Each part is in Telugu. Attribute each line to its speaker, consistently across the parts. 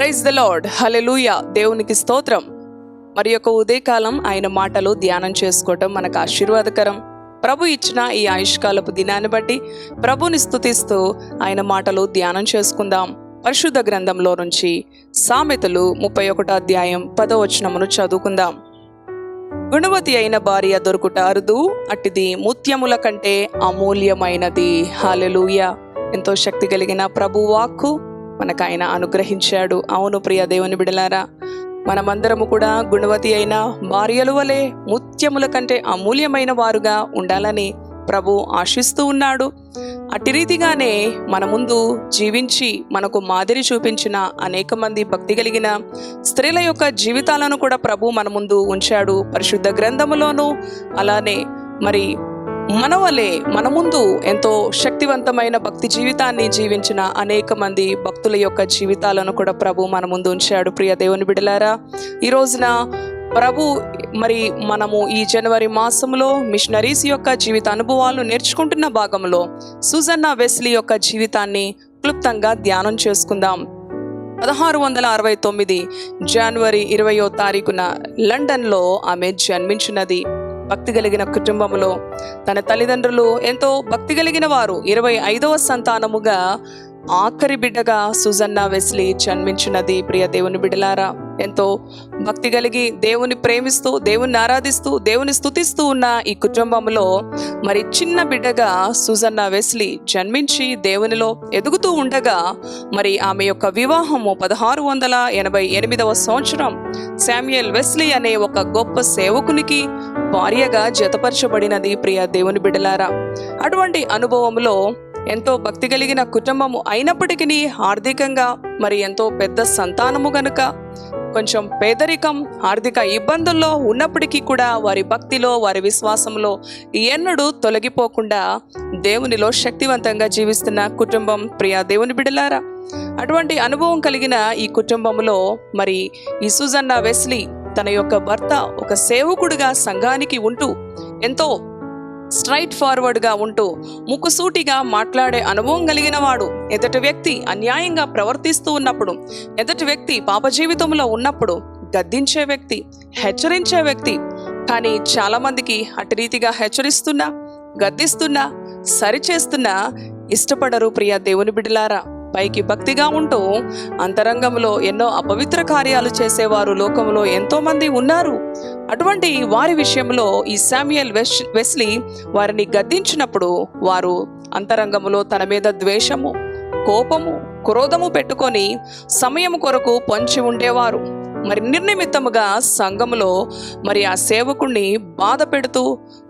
Speaker 1: ప్రైజ్ ద లార్డ్, హల్లెలూయా. దేవునికి స్తోత్రం. మరి యొక్క ఉదయకాలం ఆయన మాటలు ధ్యానం చేసుకోవటం మనకు ఆశీర్వాదకరం. ప్రభు ఇచ్చిన ఈ ఆయుష్కాలపు దినాన్ని బట్టి ప్రభుని స్తుతిస్తూ ఆయన మాటలు ధ్యానం చేసుకుందాం. పరిశుద్ధ గ్రంథంలో నుంచి సామెతలు 31వ అధ్యాయం 10వ వచనమును చదువుకుందాం. గుణవతి అయిన భార్య దొరుకుట అరుదు, అట్టిది ముత్యముల కంటే అమూల్యమైనది. హల్లెలూయా. ఎంతో శక్తి కలిగిన ప్రభు వాక్కు మనకు ఆయన అనుగ్రహించాడు. అవును ప్రియ దేవుని బిడలారా, మనమందరము కూడా గుణవతి అయిన భార్యల వలె ముత్యముల కంటే అమూల్యమైన వారుగా ఉండాలని ప్రభు ఆశిస్తూ ఉన్నాడు. అట్టి రీతిగానే మన ముందు జీవించి మనకు మాదిరి చూపించిన అనేక మంది భక్తి కలిగిన స్త్రీల యొక్క జీవితాలను కూడా ప్రభు మన ముందు ఉంచాడు పరిశుద్ధ గ్రంథములోను. అలానే మరి మన వలె మన ముందు ఎంతో శక్తివంతమైన భక్తి జీవితాన్ని జీవించిన అనేక మంది భక్తుల యొక్క జీవితాలను కూడా ప్రభు మన ముందు ఉంచాడు. ప్రియ దేవుని బిడలారా, ఈ రోజున ప్రభు మరి మనము ఈ జనవరి మాసంలో మిషనరీస్ యొక్క జీవిత అనుభవాలు నేర్చుకుంటున్న భాగంలో సుజన్నా వెస్లీ యొక్క జీవితాన్ని క్లుప్తంగా ధ్యానం చేసుకుందాం. 1669 జనవరి 20వ తారీఖున లండన్లో ఆమె జన్మించినది. భక్తి కలిగిన కుటుంబంలో తన తల్లిదండ్రులు ఎంతో భక్తి కలిగిన వారు. 25వ సంతానముగా ఆఖరి బిడ్డగా సుజన్నా వెస్లీ జన్మించినది. ప్రియ దేవుని బిడ్డలారా, ఎంతో భక్తి కలిగి దేవుని ప్రేమిస్తూ దేవుని ఆరాధిస్తూ దేవుని స్తుతిస్తూ ఉన్న ఈ కుటుంబంలో మరి చిన్న బిడ్డగా సుజన్నా వెస్లీ జన్మించి దేవునిలో ఎదుగుతూ ఉండగా మరి ఆమె యొక్క వివాహము 1688వ సంవత్సరం శామ్యుయల్ వెస్లీ అనే ఒక గొప్ప సేవకునికి భార్యగా జతపరచబడినది. ప్రియ దేవుని బిడ్డలారా, అటువంటి అనుభవంలో ఎంతో భక్తి కలిగిన కుటుంబము అయినప్పటికీ ఆర్థికంగా మరి ఎంతో పెద్ద సంతానము గనుక కొంచెం పేదరికం ఆర్థిక ఇబ్బందుల్లో ఉన్నప్పటికీ కూడా వారి భక్తిలో వారి విశ్వాసంలో ఎన్నడూ తొలగిపోకుండా దేవునిలో శక్తివంతంగా జీవిస్తున్న కుటుంబం. ప్రియ దేవుని బిడ్డలారా, అటువంటి అనుభవం కలిగిన ఈ కుటుంబంలో మరి ఈ సుజన్నా వెస్లీ తన యొక్క భర్త ఒక సేవకుడిగా సంఘానికి ఉంటూ ఎంతో స్ట్రైట్ ఫార్వర్డ్గా ఉంటూ ముక్కుసూటిగా మాట్లాడే అనుభవం కలిగిన వాడు. ఎదుటి వ్యక్తి అన్యాయంగా ప్రవర్తిస్తూ ఉన్నప్పుడు, ఎదుటి వ్యక్తి పాప జీవితంలో ఉన్నప్పుడు గద్దించే వ్యక్తి, హెచ్చరించే వ్యక్తి. కానీ చాలా మందికి అటు రీతిగా హెచ్చరిస్తున్నా, గద్దిస్తున్నా, సరిచేస్తున్నా ఇష్టపడరు. ప్రియ దేవుని బిడ్డలారా, పైకి భక్తిగా ఉంటూ అంతరంగంలో ఎన్నో అపవిత్ర కార్యాలు చేసేవారు లోకంలో ఎంతో మంది ఉన్నారు. అటువంటి వారి విషయంలో ఈ శామ్యుయల్ వెస్లీ వారిని గద్దించినప్పుడు వారు అంతరంగంలో తన మీద ద్వేషము, కోపము, క్రోధము పెట్టుకొని సమయం కొరకు పొంచి ఉండేవారు. మరి నిర్నిమిత్తముగా సంఘములో మరి ఆ సేవకుణ్ణి బాధ పెడుతూ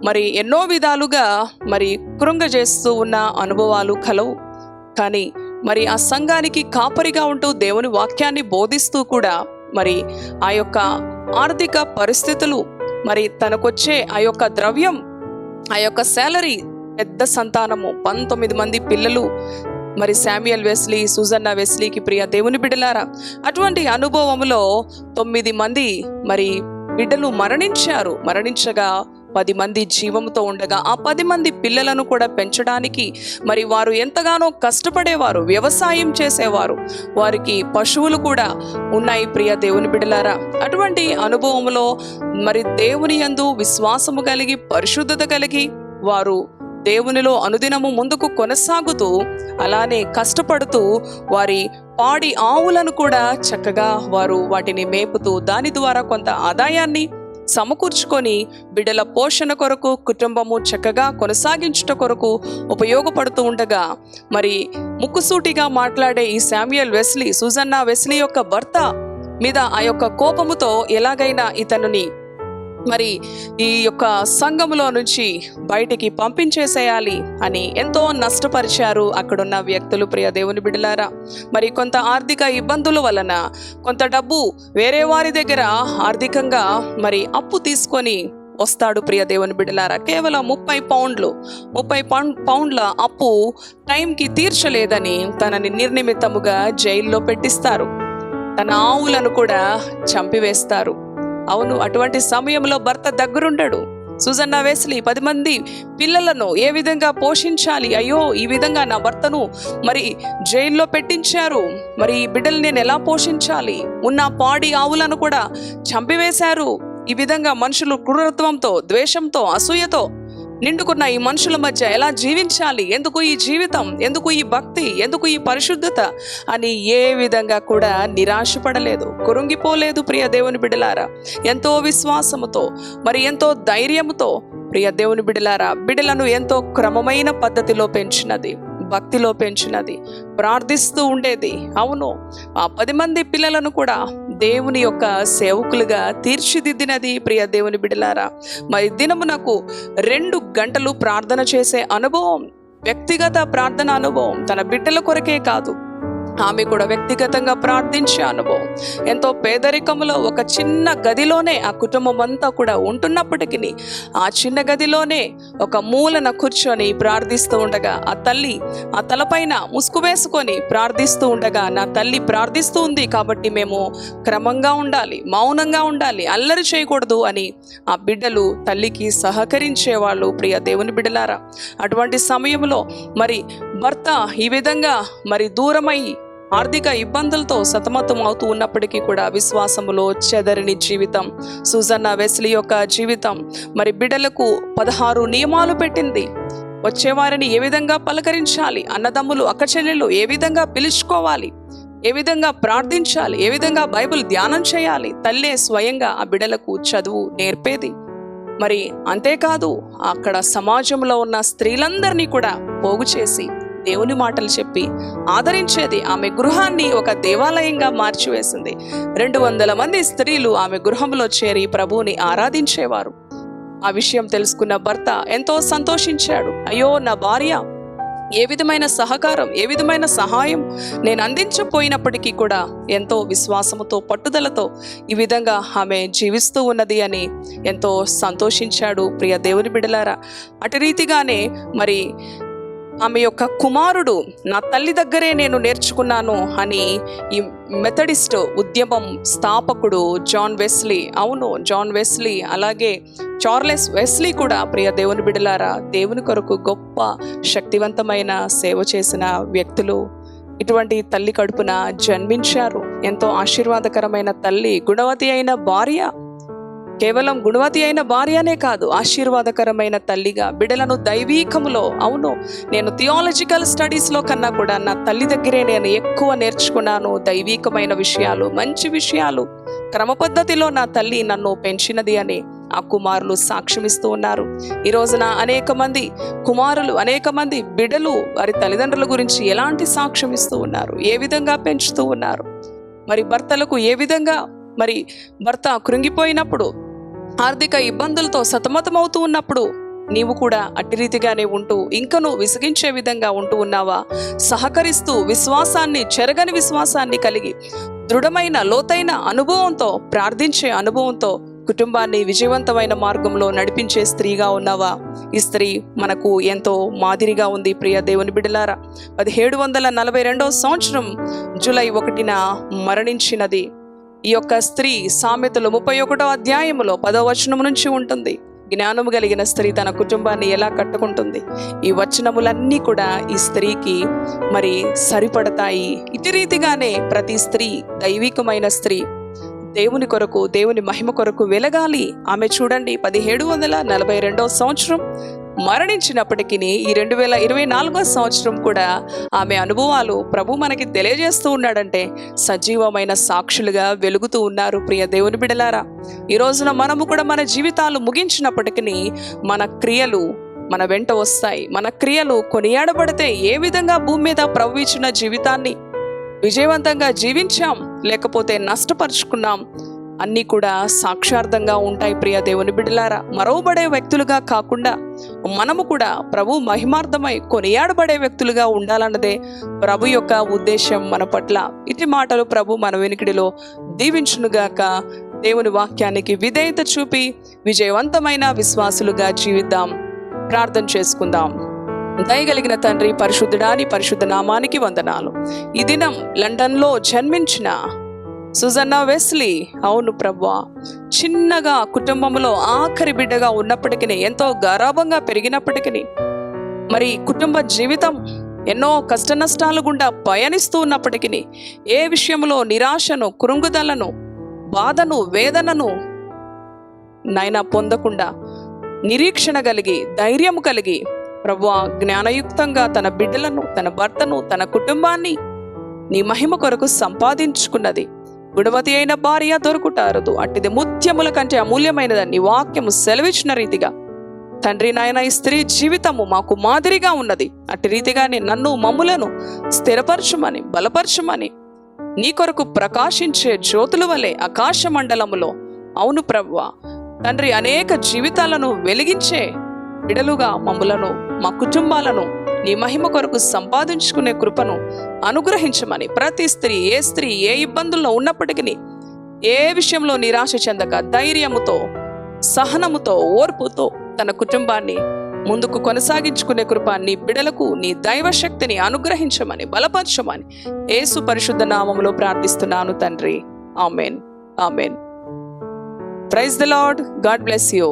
Speaker 1: మరి ఎన్నో విధాలుగా మరి కృంగజేస్తూ ఉన్న అనుభవాలు కలవు. కానీ మరి ఆ సంఘానికి కాపరిగా ఉంటూ దేవుని వాక్యాన్ని బోధిస్తూ కూడా మరి ఆ యొక్క ఆర్థిక పరిస్థితులు, మరి తనకొచ్చే ఆ యొక్క ద్రవ్యం, ఆ యొక్క శాలరీ, పెద్ద సంతానము 19 మంది పిల్లలు మరి శామ్యుయల్ వెస్లీ సుజన్నా వెస్లీకి. ప్రియ దేవుని బిడ్డలారా, అటువంటి అనుభవంలో 9 మంది మరి బిడ్డలు మరణించగా 10 మంది జీవంతో ఉండగా ఆ 10 మంది పిల్లలను కూడా పెంచడానికి మరి వారు ఎంతగానో కష్టపడేవారు, వ్యవసాయం చేసేవారు, వారికి పశువులు కూడా ఉన్నాయి. ప్రియ దేవుని బిడ్డలారా, అటువంటి అనుభవంలో మరి దేవుని యందు విశ్వాసము కలిగి పరిశుద్ధత కలిగి వారు దేవునిలో అనుదినము ముందుకు కొనసాగుతూ అలానే కష్టపడుతూ వారి పాడి ఆవులను కూడా చక్కగా వారు వాటిని మేపుతూ దాని ద్వారా కొంత ఆదాయాన్ని సమకూర్చుకొని బిడ్డల పోషణ కొరకు కుటుంబము చక్కగా కొనసాగించుట కొరకు ఉపయోగపడుతూ ఉండగా మరి ముక్కుసూటిగా మాట్లాడే ఈ శామ్యుయల్ వెస్లీ సుజన్నా వెస్లీ యొక్క భర్త మీద ఆ యొక్క కోపముతో ఎలాగైనా ఇతనుని మరి ఈ యొక్క సంఘములో నుంచి బయటికి పంపించేసేయాలి అని ఎంతో నష్టపరిచారు అక్కడున్న వ్యక్తులు. ప్రియ దేవుని బిడ్డలారా, మరి కొంత ఆర్థిక ఇబ్బందుల వలన కొంత డబ్బు వేరే వారి దగ్గర ఆర్థికంగా మరి అప్పు తీసుకొని వస్తాడు. ప్రియ దేవుని బిడ్డలారా, కేవలం 30 పౌండ్ల అప్పు టైంకి తీర్చలేదని తనని నిర్నిమిత్తముగా జైల్లో పెట్టిస్తారు. తన ఆవులను కూడా చంపివేస్తారు. అవును, అటువంటి సమయంలో భర్త దగ్గరుండడు, సుజన్నా వెస్లీ 10 మంది పిల్లలను ఏ విధంగా పోషించాలి, అయ్యో ఈ విధంగా నా భర్తను మరి జైల్లో పెట్టించారు, మరి ఈ బిడ్డలు నేను ఎలా పోషించాలి, ఉన్న పాడి ఆవులను కూడా చంపివేశారు, ఈ విధంగా మనుషులు క్రూరత్వంతో, ద్వేషంతో, అసూయతో నిండుకున్న ఈ మనుషుల మధ్య ఎలా జీవించాలి, ఎందుకు ఈ జీవితం, ఎందుకు ఈ భక్తి, ఎందుకు ఈ పరిశుద్ధత అని ఏ విధంగా కూడా నిరాశపడలేదు, కృంగిపోలేదు. ప్రియ దేవుని బిడ్డలారా, ఎంతో విశ్వాసముతో మరి ఎంతో ధైర్యముతో ప్రియ దేవుని బిడ్డలారా బిడ్డలను ఎంతో క్రమమైన పద్ధతిలో పెంచినది, భక్తిలో పెంచినది, ప్రార్థిస్తూ ఉండేది. అవును, ఆ 10 మంది పిల్లలను కూడా దేవుని యొక్క సేవకులుగా తీర్చిదిద్దినది. ప్రియ దేవుని బిడ్డలారా, మరి దినమునకు 2 గంటలు ప్రార్థన చేసే అనుభవం, వ్యక్తిగత ప్రార్థన అనుభవం, తన బిడ్డల కొరకే కాదు, ఆమె కూడా వ్యక్తిగతంగా ప్రార్థించే అనుభవం. ఎంతో పేదరికంలో ఒక చిన్న గదిలోనే ఆ కుటుంబం అంతా కూడా ఉంటున్నప్పటికీ ఆ చిన్న గదిలోనే ఒక మూలన కూర్చొని ప్రార్థిస్తూ ఉండగా ఆ తల్లి ఆ తలపైన ముసుగు వేసుకొని ప్రార్థిస్తూ ఉండగా, నా తల్లి ప్రార్థిస్తూ ఉంది కాబట్టి మేము క్రమంగా ఉండాలి, మౌనంగా ఉండాలి, అల్లరి చేయకూడదు అని ఆ బిడ్డలు తల్లికి సహకరించేవాళ్ళు. ప్రియ దేవుని బిడ్డలారా, అటువంటి సమయంలో మరి భర్త ఈ విధంగా మరి దూరమై ఆర్థిక ఇబ్బందులతో సతమతం అవుతూ ఉన్నప్పటికీ కూడా విశ్వాసములో చెదరని జీవితం సుజన్నా వెస్లీ యొక్క జీవితం. మరి బిడ్డలకు 16 నియమాలు పెట్టింది. వచ్చేవారిని ఏ విధంగా పలకరించాలి, అన్నదమ్ములు అక్కచెల్లెళ్ళు ఏ విధంగా పిలుచుకోవాలి, ఏ విధంగా ప్రార్థించాలి, ఏ విధంగా బైబిల్ ధ్యానం చేయాలి, తల్లే స్వయంగా ఆ బిడ్డలకు చదువు నేర్పేది. మరి అంతేకాదు, అక్కడ సమాజంలో ఉన్న స్త్రీలందరినీ కూడా పోగు చేసి దేవుని మాటలు చెప్పి ఆదరించేది. ఆమె గృహాన్ని ఒక దేవాలయంగా మార్చివేసింది. 200 మంది స్త్రీలు ఆమె గృహంలో చేరి ప్రభువుని ఆరాధించేవారు. ఆ విషయం తెలుసుకున్న భర్త ఎంతో సంతోషించాడు. అయ్యో, నా భార్య ఏ విధమైన సహకారం, ఏ విధమైన సహాయం నేను అందించపోయినప్పటికీ కూడా ఎంతో విశ్వాసముతో, పట్టుదలతో ఈ విధంగా ఆమె జీవిస్తూ ఉన్నది అని ఎంతో సంతోషించాడు. ప్రియ దేవుని బిడ్డలారా, అటు రీతిగానే మరి ఆమె యొక్క కుమారుడు నా తల్లి దగ్గరే నేను నేర్చుకున్నాను అని ఈ మెథడిస్ట్ ఉద్యమం స్థాపకుడు జాన్ వెస్లీ, అవును జాన్ వెస్లీ, అలాగే చార్లెస్ వెస్లీ కూడా ప్రియ దేవుని బిడ్డలారా దేవుని కొరకు గొప్ప శక్తివంతమైన సేవ చేసిన వ్యక్తులు. ఇటువంటి తల్లి కడుపున జన్మించారు. ఎంతో ఆశీర్వాదకరమైన తల్లి, గుణవతి అయిన భార్య, కేవలం గుణవతి అయిన భార్యనే కాదు, ఆశీర్వాదకరమైన తల్లిగా బిడ్డలను దైవీకములో, అవును నేను థియాలజికల్ స్టడీస్లో కన్నా కూడా నా తల్లి దగ్గరే నేను ఎక్కువ నేర్చుకున్నాను. దైవీకమైన విషయాలు, మంచి విషయాలు, క్రమ పద్ధతిలో నా తల్లి నన్ను పెంచినది అని ఆ కుమారులు సాక్ష్యమిస్తూ ఉన్నారు. ఈ రోజున అనేక మంది కుమారులు, అనేక మంది బిడ్డలు వారి తల్లిదండ్రుల గురించి ఎలాంటి సాక్ష్యం ఇస్తూ ఉన్నారు, ఏ విధంగా పెంచుతూ ఉన్నారు. మరి భర్తలకు ఏ విధంగా, మరి భర్త కృంగిపోయినప్పుడు, ఆర్థిక ఇబ్బందులతో సతమతమవుతూ ఉన్నప్పుడు నీవు కూడా అట్టి రీతిగానే ఉంటూ ఇంకను విసిగించే విధంగా ఉంటూ ఉన్నావా? సహకరిస్తూ విశ్వాసాన్ని, చెరగని విశ్వాసాన్ని కలిగి దృఢమైన లోతైన అనుభవంతో, ప్రార్థించే అనుభవంతో కుటుంబాన్ని విజయవంతమైన మార్గంలో నడిపించే స్త్రీగా ఉన్నావా? ఈ స్త్రీ మనకు ఎంతో మాదిరిగా ఉంది. ప్రియ దేవుని బిడ్డలారా, 1742 సంవత్సరం జూలై 1న మరణించినది. ఈ యొక్క స్త్రీ సామెతలు 31వ అధ్యాయములో 10వ వచనం నుంచి ఉంటుంది. జ్ఞానము కలిగిన స్త్రీ తన కుటుంబాన్ని ఎలా కట్టుకుంటుంది, ఈ వచనములన్నీ కూడా ఈ స్త్రీకి మరి సరిపడతాయి. ఇటు రీతిగానే ప్రతి స్త్రీ, దైవికమైన స్త్రీ, దేవుని కొరకు, దేవుని మహిమ కొరకు వెలగాలి. ఆమె చూడండి, 1742వ సంవత్సరం మరణించినప్పటికీ ఈ 2024వ సంవత్సరం కూడా ఆమె అనుభవాలు ప్రభు మనకి తెలియజేస్తూ ఉన్నాడంటే సజీవమైన సాక్షులుగా వెలుగుతూ ఉన్నారు. ప్రియ దేవుని బిడ్డలారా, ఈ రోజున మనము కూడా మన జీవితాలు ముగించినప్పటికీ మన క్రియలు మన వెంట వస్తాయి. మన క్రియలు కొనియాడబడితే ఏ విధంగా భూమి మీద ప్రభు ఇచ్చిన జీవితాన్ని విజయవంతంగా జీవించాం, లేకపోతే నష్టపరుచుకున్నాం, అన్నీ కూడా సాక్షార్థంగా ఉంటాయి. ప్రియ దేవుని బిడ్డలారా, మరవబడే వ్యక్తులుగా కాకుండా మనము కూడా ప్రభు మహిమార్థమై కొనియాడబడే వ్యక్తులుగా ఉండాలన్నదే ప్రభు యొక్క ఉద్దేశం మన పట్ల. ఇటు మాటలు ప్రభు మన వెనుకడిలో దీవించునుగాక. దేవుని వాక్యానికి విధేయత చూపి విజయవంతమైన విశ్వాసులుగా జీవిద్దాం. ప్రార్థన చేసుకుందాం. దయగలిగిన తండ్రి, పరిశుద్ధుడా, నీ పరిశుద్ధ నామానికి వందనాలు. ఈ దినం లండన్లో జన్మించిన సుజన్నా వెస్లీ, అవును ప్రభువా, చిన్నగా కుటుంబంలో ఆఖరి బిడ్డగా ఉన్నప్పటికీ, ఎంతో గారాబంగా పెరిగినప్పటికీ, మరి కుటుంబ జీవితం ఎన్నో కష్ట నష్టాలు గుండా పయనిస్తూ ఉన్నప్పటికీ, ఏ విషయంలో నిరాశను, కృంగుదలను, బాధను, వేదనను నైనా పొందకుండా నిరీక్షణ కలిగి, ధైర్యం కలిగి, ప్రభువా, జ్ఞానయుక్తంగా తన బిడ్డలను, తన భర్తను, తన కుటుంబాన్ని నీ మహిమ కొరకు సంపాదించుకున్నది. గుణవతి అయిన భార్య దొరుకుట అరుదు, అట్టిది ముత్యముల కంటే అమూల్యమైనదని నీ వాక్యము సెలవిచ్చిన రీతిగా తండ్రి నాయన, ఈ స్త్రీ జీవితము మాకు మాదిరిగా ఉన్నది. అట్టి రీతిగానే నన్ను, మమ్ములను స్థిరపరచుమని, బలపరచుమని, నీ కొరకు ప్రకాశించే జ్యోతుల వలె ఆకాశ మండలములో, అవును ప్రభువా తండ్రి, అనేక జీవితాలను వెలిగించే బిడలుగా మమ్ములను, మా కుటుంబాలను నీ మహిమ కొరకు సంపాదించుకునే కృపను అనుగ్రహించమని, ప్రతి స్త్రీ ఏ ఇబ్బందుల్లో ఉన్నప్పటికీ, ఏ విషయంలో నిరాశ చెందక ధైర్యముతో, సహనముతో, ఓర్పుతో తన కుటుంబాన్ని ముందుకు కొనసాగించుకునే కృప నీ బిడలకు నీ దైవశక్తిని అనుగ్రహించమని, బలపరచమని యేసు పరిశుద్ధ నామములో ప్రార్థిస్తున్నాను తండ్రి. Amen, amen. Praise the lord. God bless you.